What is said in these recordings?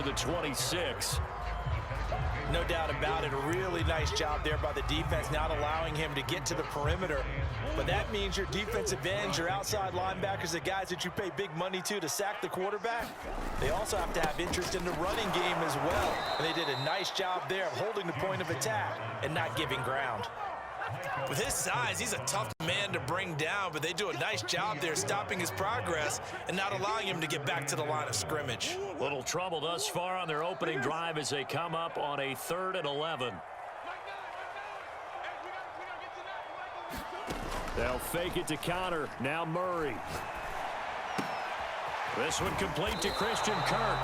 the 26. No doubt about it. A really nice job there by the defense, not allowing him to get to the perimeter. But that means your defensive ends, your outside linebackers, the guys that you pay big money to sack the quarterback, they also have to have interest in the running game as well. And they did a nice job there of holding the point of attack and not giving ground. With his size, he's a tough man to bring down, but they do a nice job there stopping his progress and not allowing him to get back to the line of scrimmage. Little trouble thus far on their opening drive as they come up on a 3rd and 11. They'll fake it to counter. Now Murray. This one complete to Christian Kirk.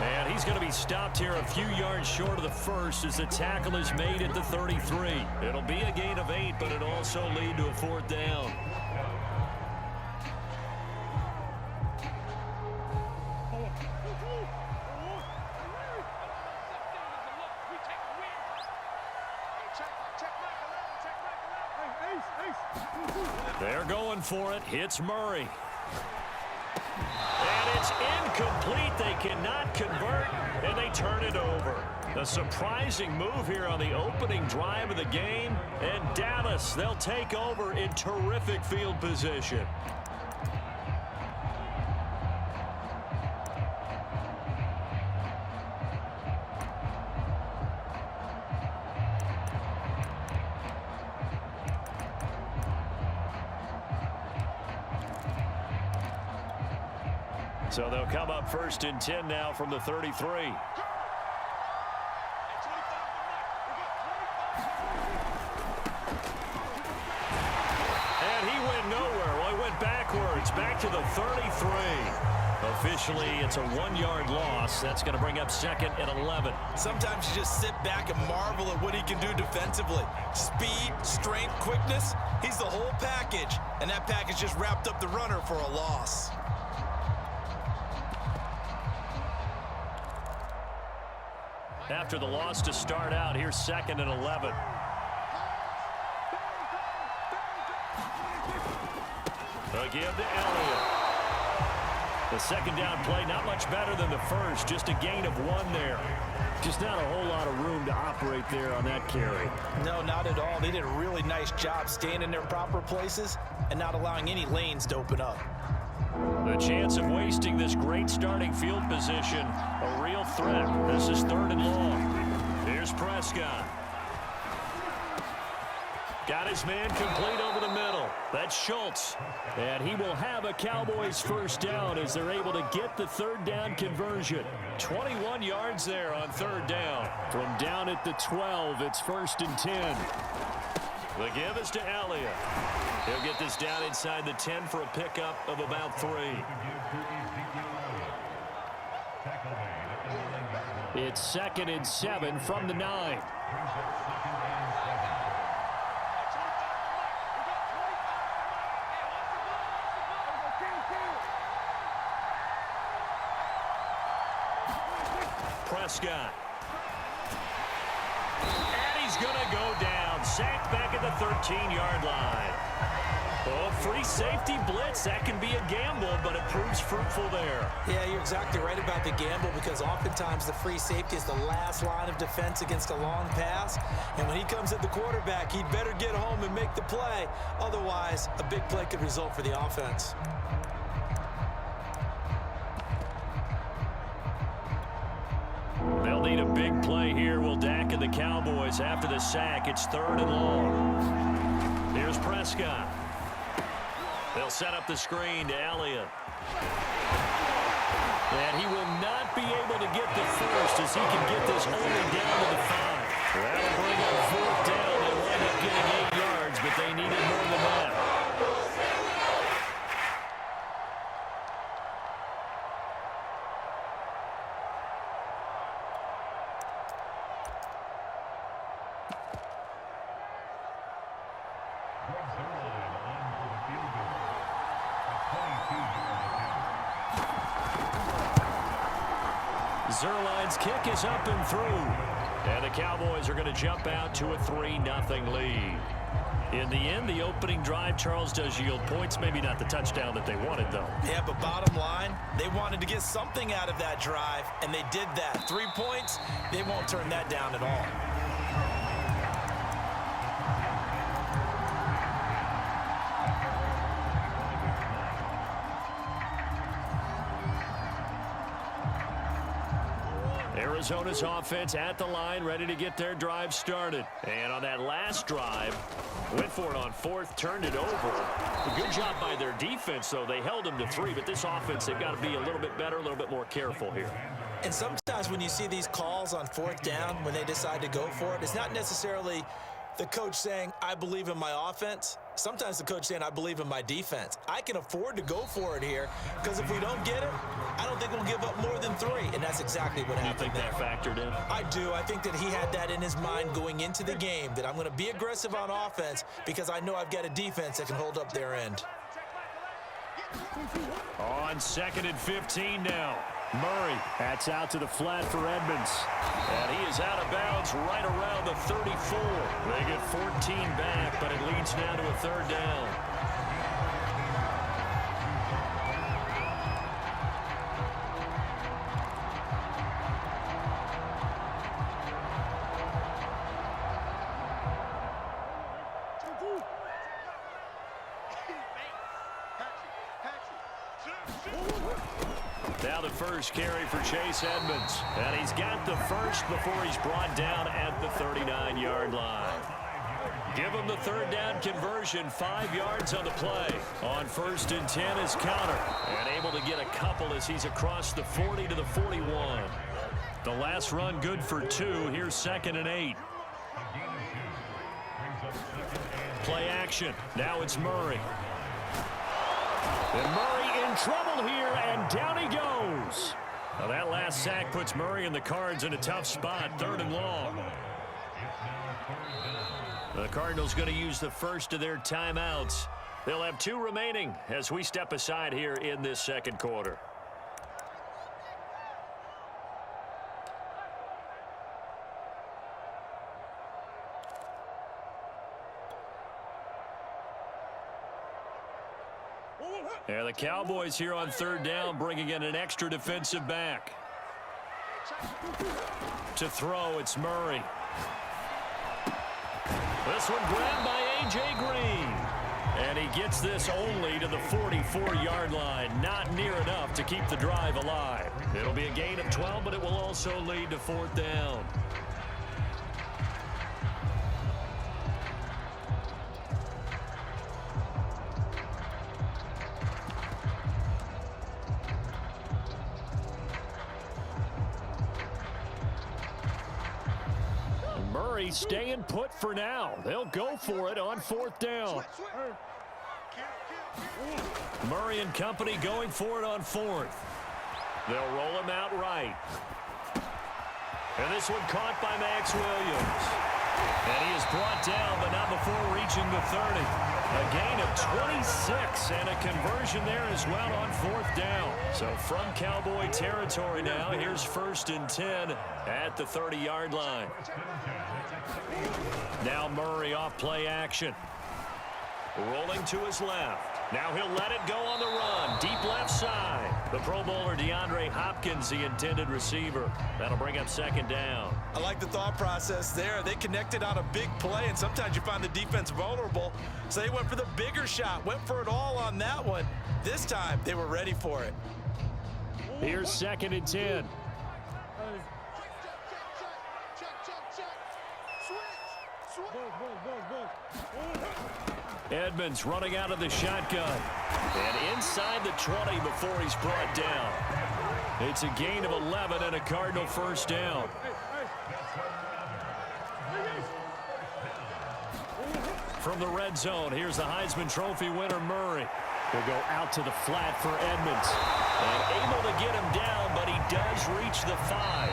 And he's going to be stopped here a few yards short of the first as the tackle is made at the 33. It'll be a gain of 8, but it'll also lead to a 4th down. They're going for it. Hits Murray. And it's incomplete. They cannot convert, and they turn it over. A surprising move here on the opening drive of the game. And Dallas, they'll take over in terrific field position. So they'll come up 1st and 10 now from the 33. And he went nowhere. Well, he went backwards, back to the 33. Officially, it's a 1-yard loss. That's going to bring up 2nd and 11. Sometimes you just sit back and marvel at what he can do defensively. Speed, strength, quickness, he's the whole package. And that package just wrapped up the runner for a loss. After the loss to start out, here's 2nd and 11. A give to Elliott. The 2nd down play, not much better than the first, just a gain of 1 there. Just not a whole lot of room to operate there on that carry. No, not at all. They did a really nice job staying in their proper places and not allowing any lanes to open up. The chance of wasting this great starting field position, a real threat. This is 3rd and long. Here's Prescott. Got his man complete over the middle. That's Schultz. And he will have a Cowboys 1st down as they're able to get the 3rd down conversion. 21 yards there on 3rd down. From down at the 12, it's 1st and 10. The give is to Elliott. He'll get this down inside the 10 for a pickup of about 3. It's 2nd and 7 from the 9. Prescott. And he's going to go down. Sacked back at the 13-yard line. Oh, free safety blitz. That can be a gamble, but it proves fruitful there. Yeah, you're exactly right about the gamble because oftentimes the free safety is the last line of defense against a long pass. And when he comes at the quarterback, he'd better get home and make the play. Otherwise, a big play could result for the offense. They'll need a big play here. Will Dak and the Cowboys after the sack. It's 3rd and long. Here's Prescott. They'll set up the screen to Elliott. And he will not be able to get the first as he can get this only down to the 5. That'll bring up 4th down. They wind up getting 8 yards, but they needed more than that. Zerline's kick is up and through. And the Cowboys are going to jump out to a 3-0 lead. In the end, the opening drive, Charles, does yield points. Maybe not the touchdown that they wanted, though. Yeah, but bottom line, they wanted to get something out of that drive, and they did that. 3 points, they won't turn that down at all. Arizona's offense at the line, ready to get their drive started. And on that last drive, went for it on fourth, turned it over. A good job by their defense, though. They held them to 3, but this offense, they've got to be a little bit better, a little bit more careful here. And sometimes when you see these calls on fourth down, when they decide to go for it, it's not necessarily the coach saying, I believe in my offense. Sometimes the coach saying, I believe in my defense. I can afford to go for it here because if we don't get it, I don't think we'll give up more than 3. And that's exactly what happened there. You think that factored in? I do. I think that he had that in his mind going into the game, that I'm going to be aggressive on offense because I know I've got a defense that can hold up their end. On 2nd and 15 now. Murray, that's out to the flat for Edmonds. And he is out of bounds right around the 34. They get 14 back, but it leads now to a 3rd down. Now the first carry for Chase Edmonds. And he's got the first before he's brought down at the 39-yard line. Give him the 3rd down conversion, 5 yards on the play. On 1st and 10 is Counter. And able to get a couple as he's across the 40 to the 41. The last run good for 2. Here's 2nd and 8. Play action. Now it's Murray. And Murray in trouble here, and down he goes. Now that last sack puts Murray and the Cards in a tough spot, 3rd and long. The Cardinals going to use the first of their timeouts. They'll have 2 remaining as we step aside here in this 2nd quarter. And the Cowboys here on 3rd down, bringing in an extra defensive back. To throw, it's Murray. This one grabbed by A.J. Green. And he gets this only to the 44-yard line. Not near enough to keep the drive alive. It'll be a gain of 12, but it will also lead to 4th down. Murray staying put for now. They'll go for it on 4th down. Murray and company going for it on 4th. They'll roll him out right. And this one caught by Max Williams. And he is brought down, but not before reaching the 30. A gain of 26 and a conversion there as well on 4th down. So from Cowboy territory now, here's 1st and 10 at the 30-yard line. Now Murray off play action. Rolling to his left. Now he'll let it go on the run. Deep left side. The Pro Bowler DeAndre Hopkins, the intended receiver. That'll bring up 2nd down. I like the thought process there. They connected on a big play, and sometimes you find the defense vulnerable. So they went for the bigger shot, went for it all on that one. This time, they were ready for it. Here's 2nd and 10. Edmonds running out of the shotgun. And inside the 20 before he's brought down. It's a gain of 11 and a Cardinal 1st down. From the red zone, here's the Heisman Trophy winner, Murray. He'll go out to the flat for Edmonds. And able to get him down, but he does reach the 5.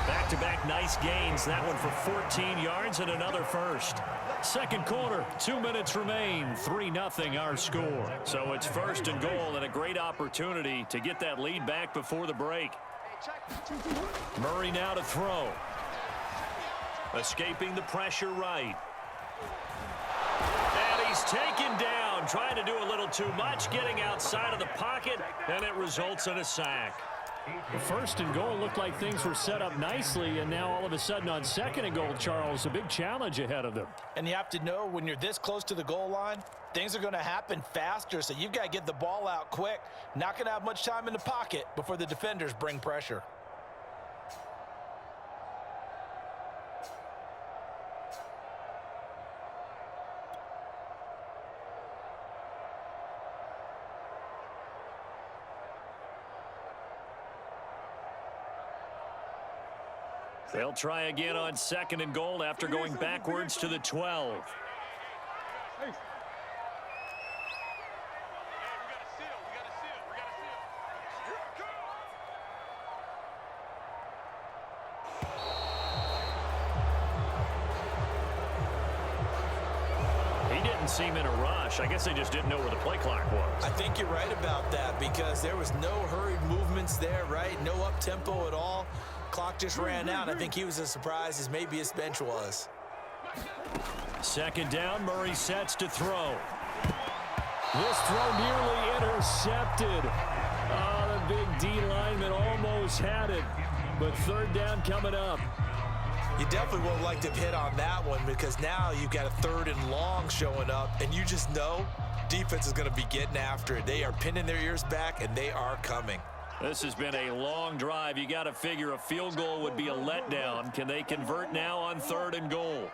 Back-to-back nice gains. That one for 14 yards and another first. 2nd quarter, 2 minutes remain. 3-0 our score. So it's 1st and goal and a great opportunity to get that lead back before the break. Murray now to throw. Escaping the pressure right. And he's taken down, trying to do a little too much, getting outside of the pocket, and it results in a sack. The 1st and goal looked like things were set up nicely, and now all of a sudden on 2nd and goal, Charles, a big challenge ahead of them. And you have to know when you're this close to the goal line, things are going to happen faster, so you've got to get the ball out quick. Not going to have much time in the pocket before the defenders bring pressure. They'll try again on 2nd and goal after going backwards to the 12. He didn't seem in a rush. I guess they just didn't know where the play clock was. I think you're right about that because there was no hurried movements there, right? No up-tempo at all. Clock just ran out. I think he was as surprised as maybe his bench was. 2nd down, Murray sets to throw. This throw nearly intercepted. Oh, the big D lineman almost had it. But 3rd down coming up. You definitely would like to hit on that one because now you've got a 3rd and long showing up, and you just know defense is going to be getting after it. They are pinning their ears back, and they are coming. This has been a long drive. You got to figure a field goal would be a letdown. Can they convert now on 3rd and goal?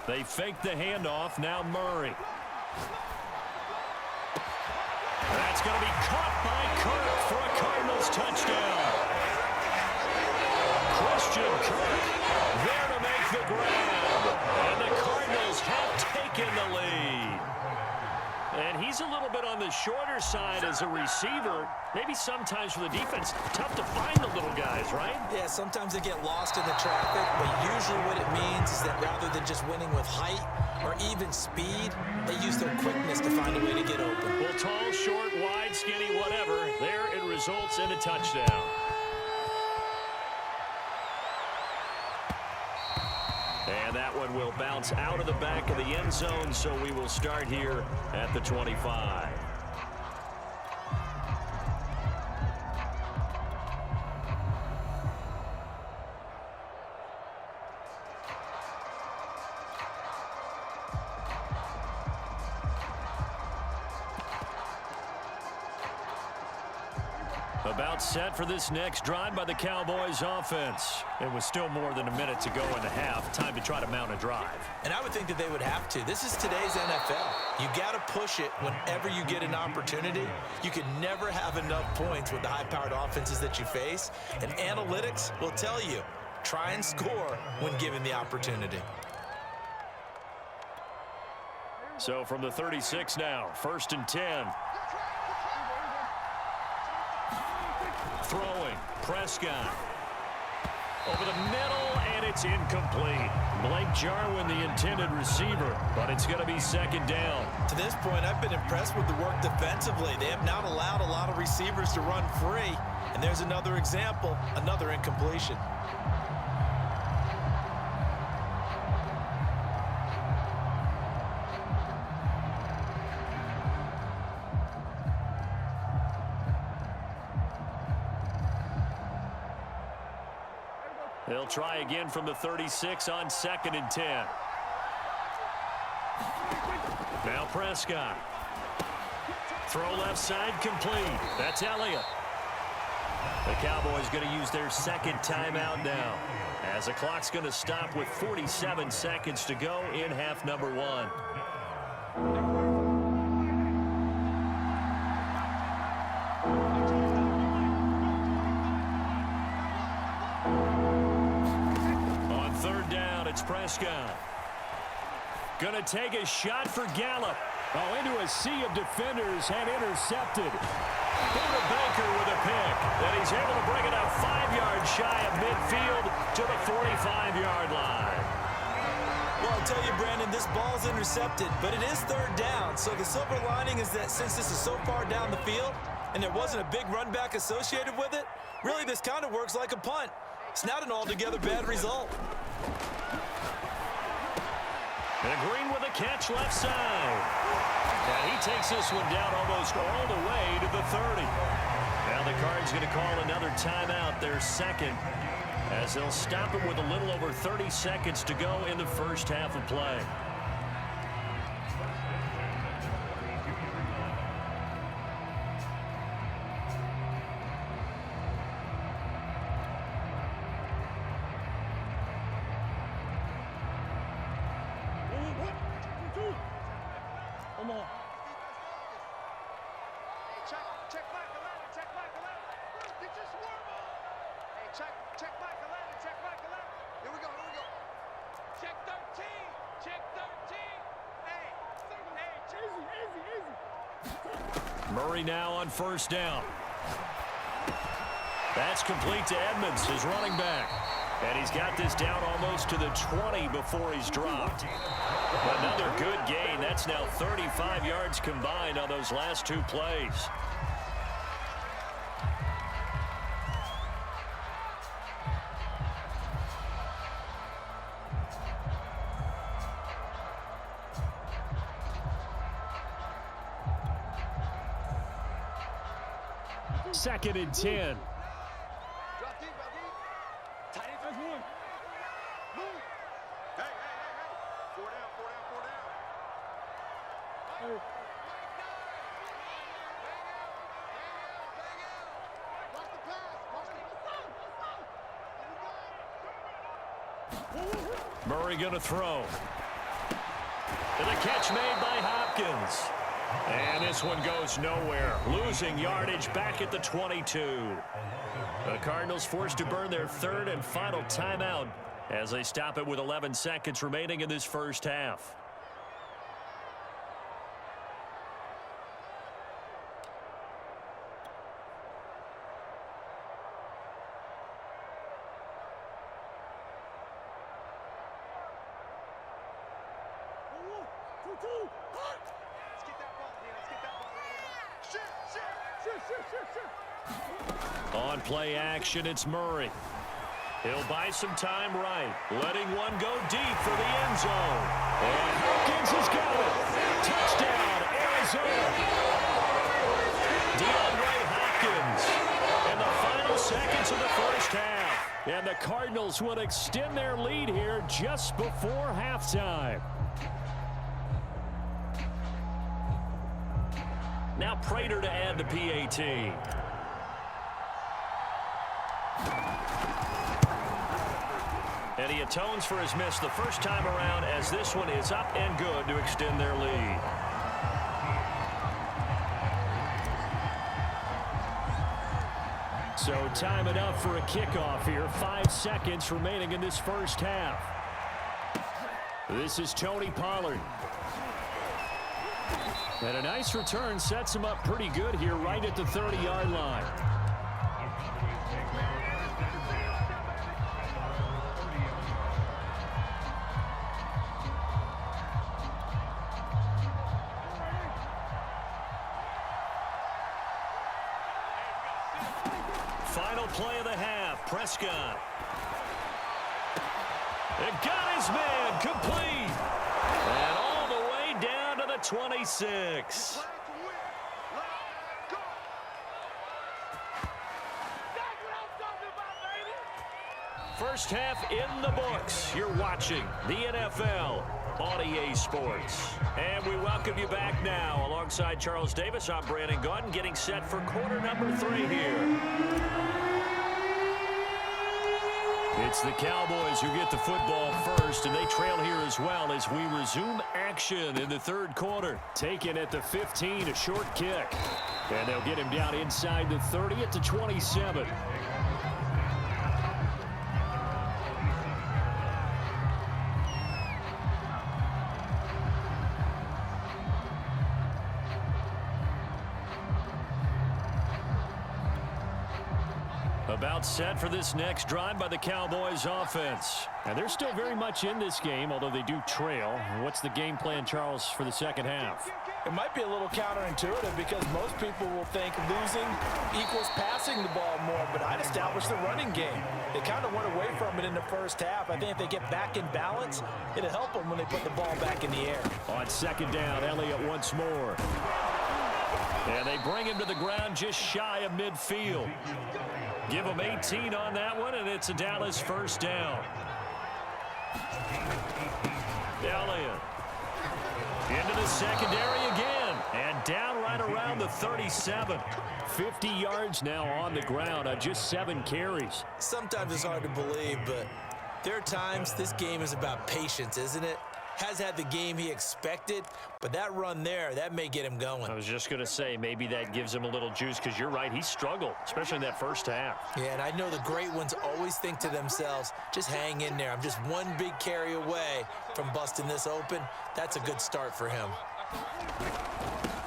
They fake the handoff. Now Murray. That's going to be caught by Kirk for a Cardinals touchdown. Christian Kirk there to make the grab. And the Cardinals have taken the lead. And he's a little bit on the shorter side as a receiver. Maybe sometimes for the defense, tough to find the little guys, right? Yeah, sometimes they get lost in the traffic, but usually what it means is that rather than just winning with height or even speed, they use their quickness to find a way to get open. Well, tall, short, wide, skinny, whatever, there it results in a touchdown. And that one will bounce out of the back of the end zone, so we will start here at the 25. About set for this next drive by the Cowboys offense. It was still more than a minute to go in the half. Time to try to mount a drive. And I would think that they would have to. This is today's NFL. You got to push it whenever you get an opportunity. You can never have enough points with the high-powered offenses that you face. And analytics will tell you, try and score when given the opportunity. So from the 36 now, 1st and 10. Throwing, Prescott. Over the middle, and it's incomplete. Blake Jarwin, the intended receiver, but it's going to be 2nd down. To this point, I've been impressed with the work defensively. They have not allowed a lot of receivers to run free. And there's another example, another incompletion. They'll try again from the 36 on 2nd and 10. Now Prescott. Throw left side complete. That's Elliott. The Cowboys going to use their 2nd timeout now, as the clock's going to stop with 47 seconds to go in half number 1. Prescott. Gonna take a shot for Gallup. Oh, into a sea of defenders and intercepted. Buda Baker with a pick. And he's able to bring it up 5 yards shy of midfield to the 45-yard line. Well, I'll tell you, Brandon, this ball's intercepted, but it is 3rd down. So the silver lining is that since this is so far down the field and there wasn't a big run back associated with it, really this kind of works like a punt. It's not an altogether bad result. And Green with a catch left side. And he takes this one down almost all the way to the 30. Now the Cards going to call another timeout, their second, as they'll stop it with a little over 30 seconds to go in the first half of play. Murray now on first down. That's complete to Edmonds, his running back. And he's got this down almost to the 20 before he's dropped. Another good gain. That's now 35 yards combined on those last two plays. Second and 10. Murray going to throw. And the catch made by Hopkins. And this one goes nowhere. Losing yardage back at the 22. The Cardinals forced to burn their third and final timeout as they stop it with 11 seconds remaining in this first half. On play action, it's Murray. He'll buy some time right, letting one go deep for the end zone. And Hopkins has got it. Touchdown, Arizona. DeAndre Hopkins in the final seconds of the first half. And the Cardinals will extend their lead here just before halftime. Now Prater to add the PAT. And he atones for his miss the first time around as this one is up and good to extend their lead. So time it up for a kickoff here. 5 seconds remaining in this first half. This is Tony Pollard. And a nice return sets him up pretty good here right at the 30-yard line. Final play of the half, Prescott. It got his man complete. And all the way down to the 26. First half in the books. You're watching the NFL on EA Sports. And we welcome you back now. Alongside Charles Davis, I'm Brandon Gaudin, getting set for quarter number 3 here. It's the Cowboys who get the football first, and they trail here as well as we resume action in the third quarter. Taken at the 15, a short kick. And they'll get him down inside the 30 at the 27. About set for this next drive by the Cowboys offense. And they're still very much in this game, although they do trail. What's the game plan, Charles, for the second half? It might be a little counterintuitive because most people will think losing equals passing the ball more, but I'd establish the running game. They kind of went away from it in the first half. I think if they get back in balance, it'll help them when they put the ball back in the air. On second down, Elliott once more. And they bring him to the ground just shy of midfield. Give him 18 on that one, and it's a Dallas first down. Elliott into the secondary again, and down right around the 37. 50 yards now on the ground on just 7 carries. Sometimes it's hard to believe, but there are times this game is about patience, isn't it? Has had the game he expected, but that run there, that may get him going. I was just going to say, maybe that gives him a little juice, because you're right, he struggled, especially in that first half. Yeah, and I know the great ones always think to themselves, just hang in there. I'm just one big carry away from busting this open. That's a good start for him.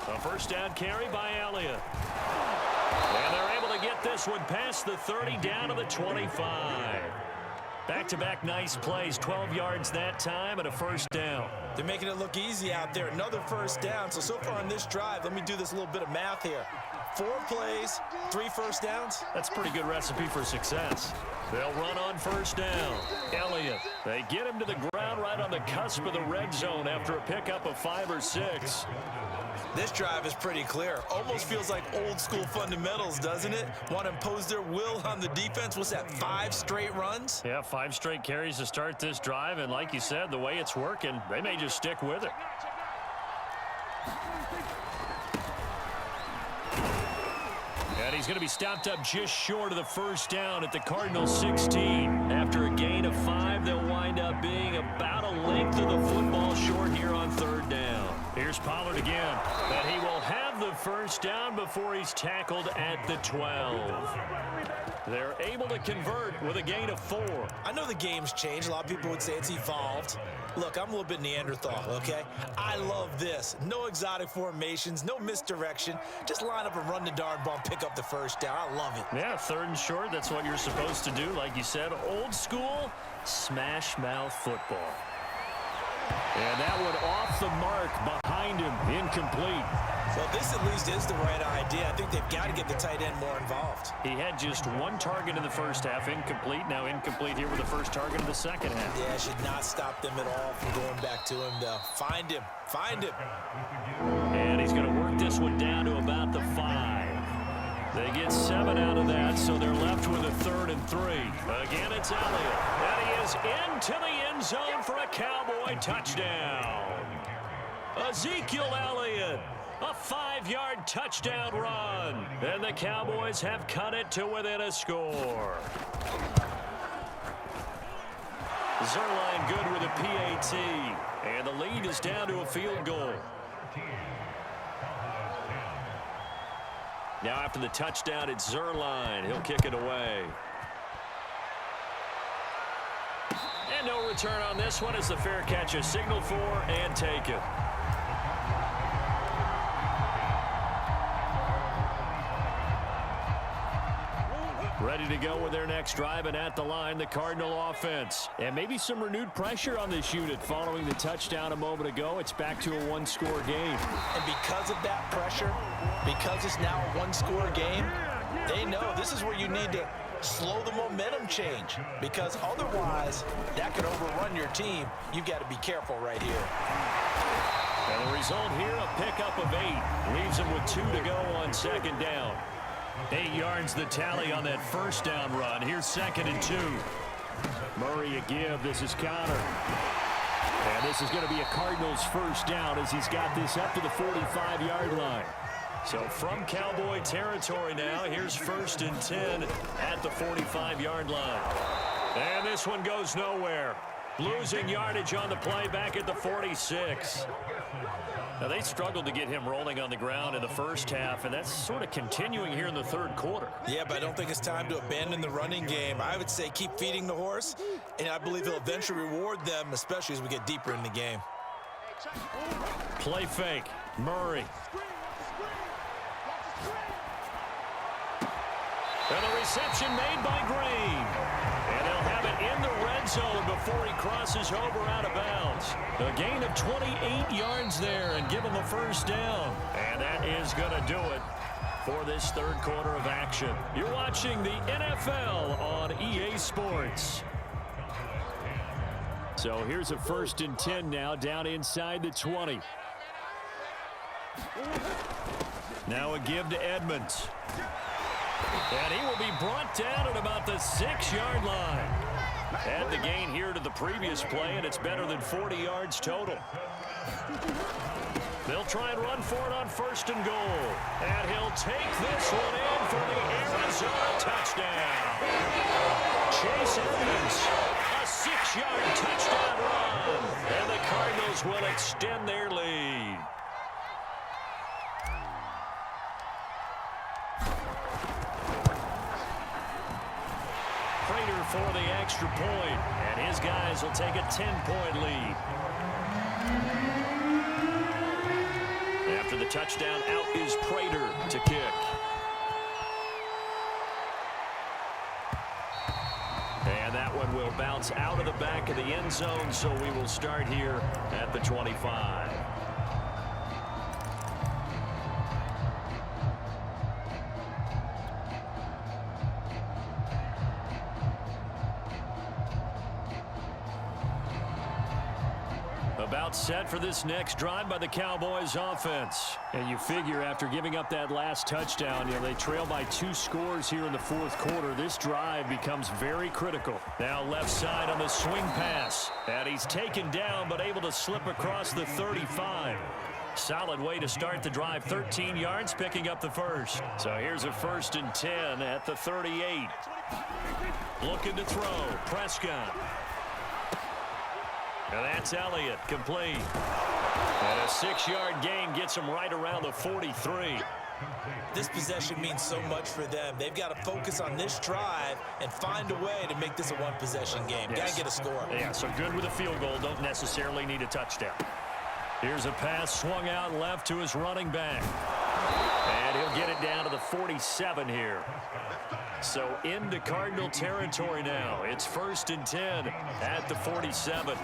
A first down carry by Elliott. And they're able to get this one past the 30 down to the 25. Back-to-back nice plays, 12 yards that time and a first down. They're making it look easy out there. Another first down. So far on this drive, let me do this little bit of math here. 4 plays, 3 first downs. That's a pretty good recipe for success. They'll run on first down. Elliott, they get him to the ground right on the cusp of the red zone after a pickup of 5 or 6. This drive is pretty clear. Almost feels like old school fundamentals, doesn't it? Want to impose their will on the defense. What's that, 5 straight runs? Yeah, 5 straight carries to start this drive, and like you said, the way it's working, they may just stick with it. And he's going to be stopped up just short of the first down at the Cardinals 16. After a gain of 5, they'll wind up being about a length of the football short here on third down. Here's Pollard again, and he will have the first down before he's tackled at the 12. They're able to convert with a gain of 4. I know the game's changed. A lot of people would say it's evolved. Look, I'm a little bit Neanderthal, okay? I love this. No exotic formations, no misdirection. Just line up and run the darn ball, pick up the first down. I love it. Yeah, third and short, that's what you're supposed to do. Like you said, old school, smash mouth football. And that one off the mark behind him, incomplete. Well, this at least is the right idea. I think they've got to get the tight end more involved. He had just 1 target in the first half, incomplete. Now incomplete here with the first target in the second half. Yeah, should not stop them at all from going back to him, though. Find him. Find him. And he's going to work this one down to about the 5. They get 7 out of that, so they're left with a 3rd and 3. Again, it's Elliott. And he is into the end zone for a Cowboy touchdown. Ezekiel Elliott, a 5-yard touchdown run. And the Cowboys have cut it to within a score. Zerline good with a PAT. And the lead is down to a field goal. Now after the touchdown, it's Zerline. He'll kick it away. And no return on this one as the fair catch is signaled for and taken. Ready to go with their next drive, and at the line, the Cardinal offense. And maybe some renewed pressure on this unit following the touchdown a moment ago. It's back to a 1-score game. And because of that pressure, because it's now a 1-score game, they know this is where you need to slow the momentum change, because otherwise that could overrun your team. You've got to be careful right here. And the result here, a pickup of 8. Leaves them with 2 to go on second down. 8 yards the tally on that first down run. Here's 2nd and 2. Murray a give. This is counter. And this is going to be a Cardinals first down as he's got this up to the 45-yard line. So from Cowboy territory now, here's 1st and 10 at the 45-yard line. And this one goes nowhere. Losing yardage on the play back at the 46. Now, they struggled to get him rolling on the ground in the first half, and that's sort of continuing here in the third quarter. Yeah, but I don't think it's time to abandon the running game. I would say keep feeding the horse, and I believe he'll eventually reward them, especially as we get deeper in the game. Play fake. Murray. And the reception made by Green. And they'll have it in the red zone before he crosses over out of bounds. A gain of 28 yards there and give him a first down. And that is going to do it for this third quarter of action. You're watching the NFL on EA Sports. So here's a 1st and 10 now down inside the 20. Now a give to Edmonds. And he will be brought down at about the 6-yard line. Add the gain here to the previous play, and it's better than 40 yards total. They'll try and run for it on 1st and goal. And he'll take this one in for the Arizona touchdown. Chase Edmonds, a 6-yard touchdown run. And the Cardinals will extend their lead. Prater for the extra point, and his guys will take a 10-point lead. After the touchdown, out is Prater to kick. And that one will bounce out of the back of the end zone, so we will start here at the 25. About set for this next drive by the Cowboys offense. And you figure after giving up that last touchdown, they trail by 2 scores here in the 4th quarter. This drive becomes very critical. Now left side on the swing pass. And he's taken down but able to slip across the 35. Solid way to start the drive. 13 yards, picking up the first. So here's a 1st and 10 at the 38. Looking to throw. Prescott. And that's Elliott, complete. And a 6-yard gain gets him right around the 43. This possession means so much for them. They've got to focus on this drive and find a way to make this a one-possession game. Yes. Got to get a score. Yeah, so good with a field goal. Don't necessarily need a touchdown. Here's a pass swung out left to his running back. And he'll get it down to the 47 here. So into Cardinal territory now. It's 1st and 10 at the 47.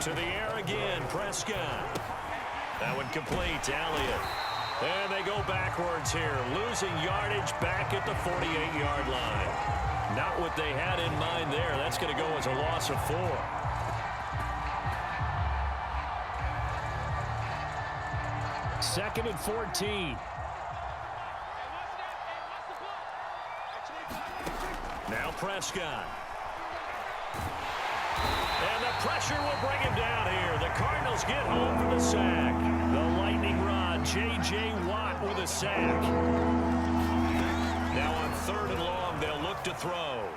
To the air again, Prescott. That one complete to Elliott. And they go backwards here, losing yardage back at the 48-yard line. Not what they had in mind there. That's going to go as a loss of 4. Second and 14. Now Prescott. And the pressure will bring him down here. The Cardinals get home for the sack. The lightning rod, J.J. Watt with a sack. Now on 3rd and long, they'll look to throw.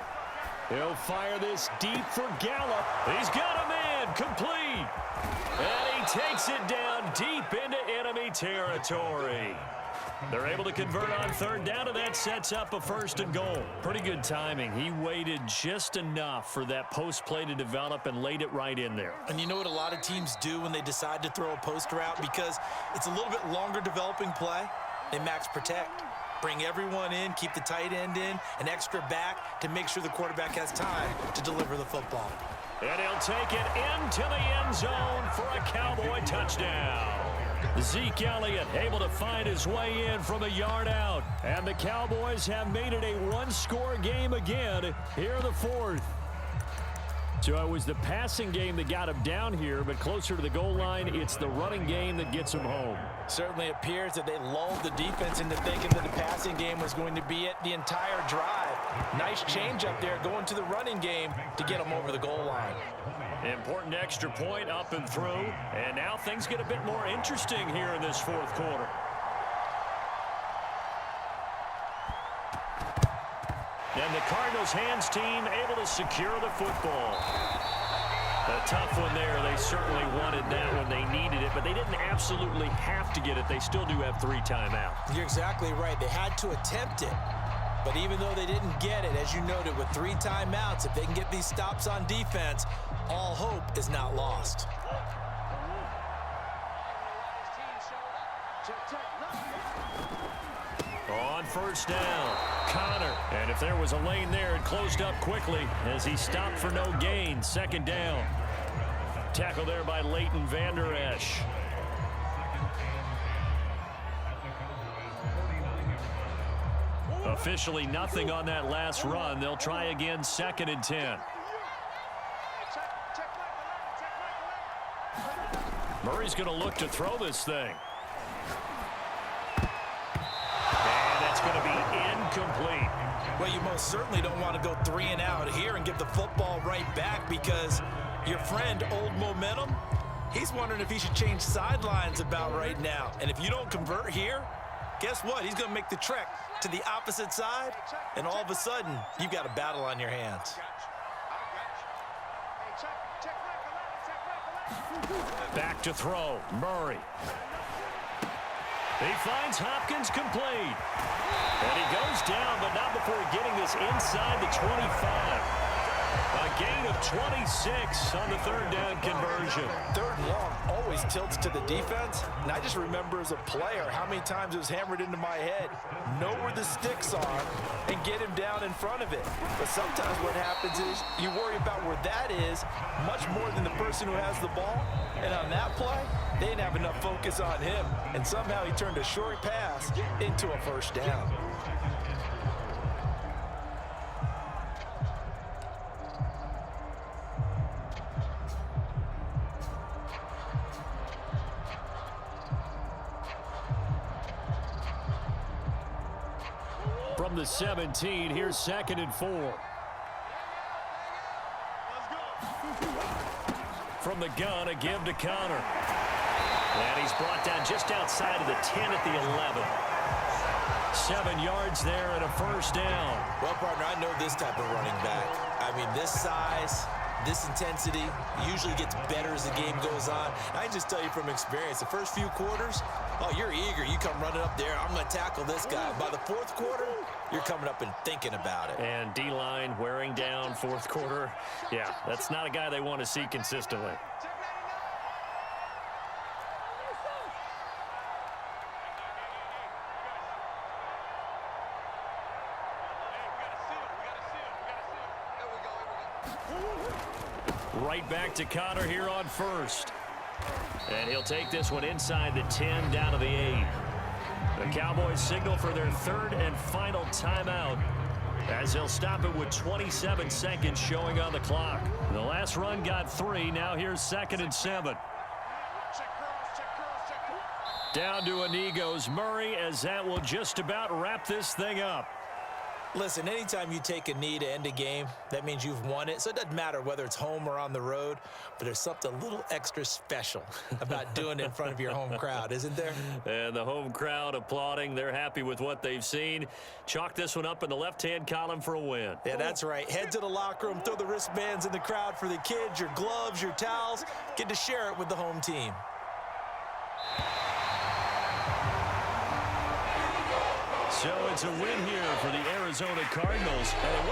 He'll fire this deep for Gallup. He's got him in, complete. And he takes it down deep into enemy territory. They're able to convert on 3rd down, and that sets up a 1st and goal. Pretty good timing. He waited just enough for that post play to develop and laid it right in there. And you know what a lot of teams do when they decide to throw a post route? Because it's a little bit longer developing play. They max protect. Bring everyone in, keep the tight end in, an extra back to make sure the quarterback has time to deliver the football. And he'll take it into the end zone for a Cowboy touchdown. Zeke Elliott able to find his way in from a yard out. And the Cowboys have made it a one-score game again here in the 4th. So it was the passing game that got him down here, but closer to the goal line, it's the running game that gets him home. Certainly appears that they lulled the defense into thinking that the passing game was going to be it the entire drive. Nice change up there going to the running game to get them over the goal line. Important extra point up and through, and now things get a bit more interesting here in this 4th quarter. And the Cardinals hands team able to secure the football. A tough one there. They certainly wanted that when they needed it, but they didn't absolutely have to get it. They still do have 3 timeouts. You're exactly right. They had to attempt it. But even though they didn't get it, as you noted, with 3 timeouts, if they can get these stops on defense, all hope is not lost. On 1st down, Connor. And if there was a lane there, it closed up quickly as he stopped for no gain. Second down. Tackle there by Leighton Vander Esch. Officially nothing on that last run. They'll try again, 2nd and 10. Murray's going to look to throw this thing. And that's going to be incomplete. Well, you most certainly don't want to go 3 and out here and get the football right back, because your friend, Old Momentum, he's wondering if he should change sidelines about right now. And if you don't convert here, guess what? He's going to make the trek to the opposite side, and all of a sudden, you've got a battle on your hands. Back to throw. Murray. He finds Hopkins complete. And he goes down, but not before getting this inside the 25. A gain of 26 on the 3rd down conversion. 3rd and long always tilts to the defense. And I just remember as a player how many times it was hammered into my head. Know where the sticks are and get him down in front of it. But sometimes what happens is you worry about where that is much more than the person who has the ball. And on that play, they didn't have enough focus on him. And somehow he turned a short pass into a 1st down. From the 17, here's 2nd and 4. From the gun, a give to Connor. And he's brought down just outside of the 10 at the 11. 7 yards there and a 1st down. Well, partner, I know this type of running back. I mean, this size, this intensity usually gets better as the game goes on. I can just tell you from experience, the first few quarters, oh, you're eager. You come running up there. I'm going to tackle this guy. By the 4th quarter, you're coming up and thinking about it. And D-line wearing down 4th quarter. Yeah, that's not a guy they want to see consistently. Right back to Connor here on 1st. And he'll take this one inside the 10 down to the 8. The Cowboys signal for their 3rd and final timeout, as they'll stop it with 27 seconds showing on the clock. The last run got 3. Now here's 2nd and 7. Down to a knee goes Murray, as that will just about wrap this thing up. Listen, anytime you take a knee to end a game, that means you've won it. So it doesn't matter whether it's home or on the road, but there's something a little extra special about doing it in front of your home crowd, isn't there? And the home crowd applauding. They're happy with what they've seen. Chalk this one up in the left-hand column for a win. Yeah, that's right. Head to the locker room, throw the wristbands in the crowd for the kids, your gloves, your towels. Get to share it with the home team. So it's a win here for the Arizona Cardinals. And it